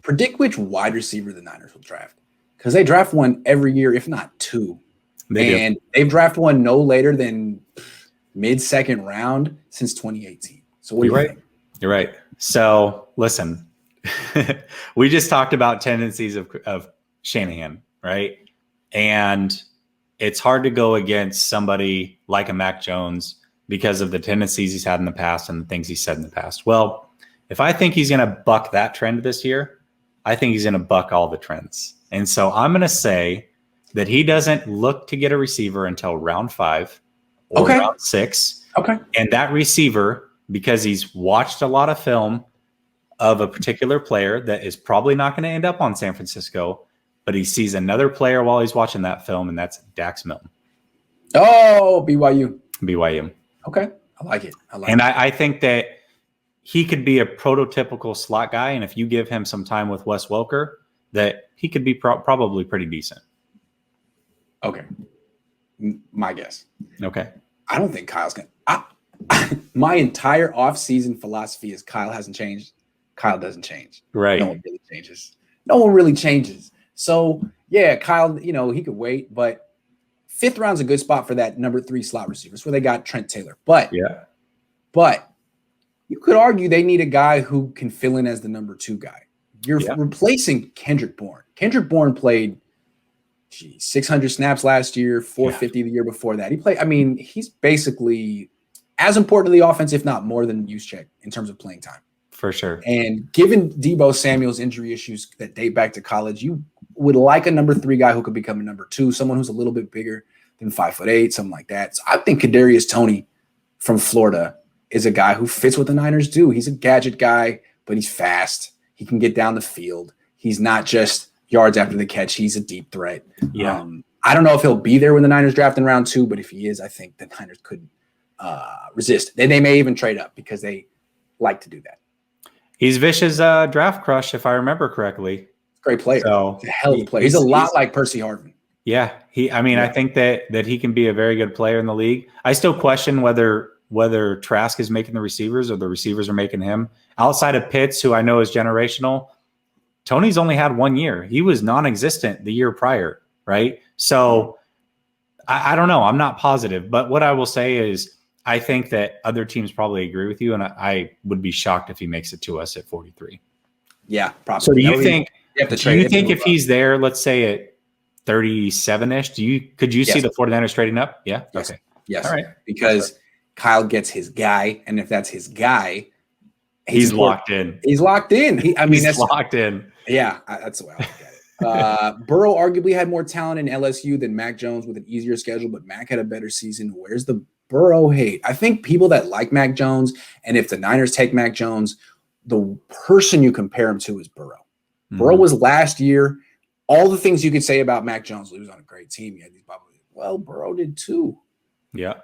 Predict which wide receiver the Niners will draft, because they draft one every year, if not two. They've drafted one no later than mid-second round since 2018. So what do you think? You're right. So listen, we just talked about tendencies of Shanahan, right? And it's hard to go against somebody like a Mac Jones because of the tendencies he's had in the past and the things he said in the past. Well, if I think he's going to buck that trend this year, I think he's going to buck all the trends. And so I'm going to say that he doesn't look to get a receiver until round 5 or round 6. Okay. And that receiver, because he's watched a lot of film of a particular player that is probably not going to end up on San Francisco, but he sees another player while he's watching that film, and that's Dax Milne. Oh, BYU. Okay. I like it. I think that he could be a prototypical slot guy, and if you give him some time with Wes Welker, that he could be probably pretty decent. Okay. My guess. Okay. I don't think Kyle's going to – my entire offseason philosophy is Kyle hasn't changed. Kyle doesn't change. Right. No one really changes. So, yeah, Kyle, he could wait, but 5th round's a good spot for that number 3 slot receivers where they got Trent Taylor. But you could argue they need a guy who can fill in as the number 2 guy. You're replacing Kendrick Bourne. Kendrick Bourne played 600 snaps last year, 450 the year before that. He's basically as important to the offense, if not more than Juszczyk in terms of playing time. For sure. And given Deebo Samuel's injury issues that date back to college, you would like a number 3 guy who could become a number 2, someone who's a little bit bigger than 5'8", something like that. So I think Kadarius Toney from Florida is a guy who fits what the Niners do. He's a gadget guy, but he's fast. He can get down the field. He's not just yards after the catch. He's a deep threat. Yeah. I don't know if he'll be there when the Niners draft in round 2, but if he is, I think the Niners could resist. They may even trade up because they like to do that. He's Vish's draft crush, if I remember correctly. Great player. So he's a hell of a player. He's a lot like Percy Harvin. Yeah. I think that he can be a very good player in the league. I still question whether Trask is making the receivers or the receivers are making him. Outside of Pitts, who I know is generational, Tony's only had 1 year. He was non-existent the year prior, right? So I don't know. I'm not positive. But what I will say is I think that other teams probably agree with you, and I would be shocked if he makes it to us at 43. Yeah, probably. So do you think if he's there, let's say at 37-ish, could you see the 49ers trading up? Yeah? Yes. Okay. Yes. All right. Because Kyle gets his guy, and if that's his guy, he's locked in. He's locked in. He's locked in. Yeah, that's the way I look at it. Burrow arguably had more talent in LSU than Mac Jones with an easier schedule, but Mac had a better season. Where's the Burrow hate? I think people that like Mac Jones, and if the Niners take Mac Jones, the person you compare him to is Burrow. Mm-hmm. Burrow was last year. All the things you could say about Mac Jones, he was on a great team. He had these probably. Well, Burrow did too. Yeah.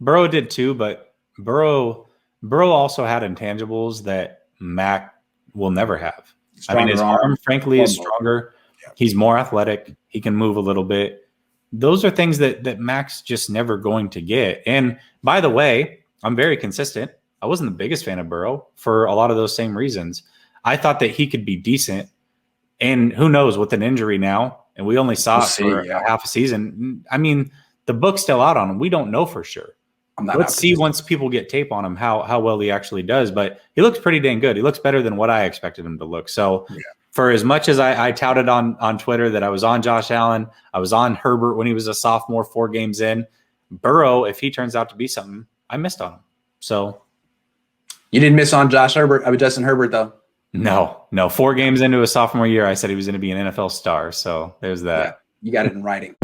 Burrow did too, but Burrow also had intangibles that Mac will never have. His arm, frankly, is stronger. Yeah. He's more athletic. He can move a little bit. Those are things that Mac's just never going to get. And by the way, I'm very consistent. I wasn't the biggest fan of Burrow for a lot of those same reasons. I thought that he could be decent. And who knows, with an injury now, and we only saw it for half a season. The book's still out on him. We don't know for sure. Let's see once people get tape on him how well he actually does. But he looks pretty dang good. He looks better than what I expected him to look. So for as much as I touted on Twitter that I was on Josh Allen, I was on Herbert when he was a sophomore 4 games in. Burrow, if he turns out to be something, I missed on him. So you didn't miss on Justin Herbert, though. No. 4 games into his sophomore year, I said he was going to be an NFL star. So there's that. Yeah, you got it in writing.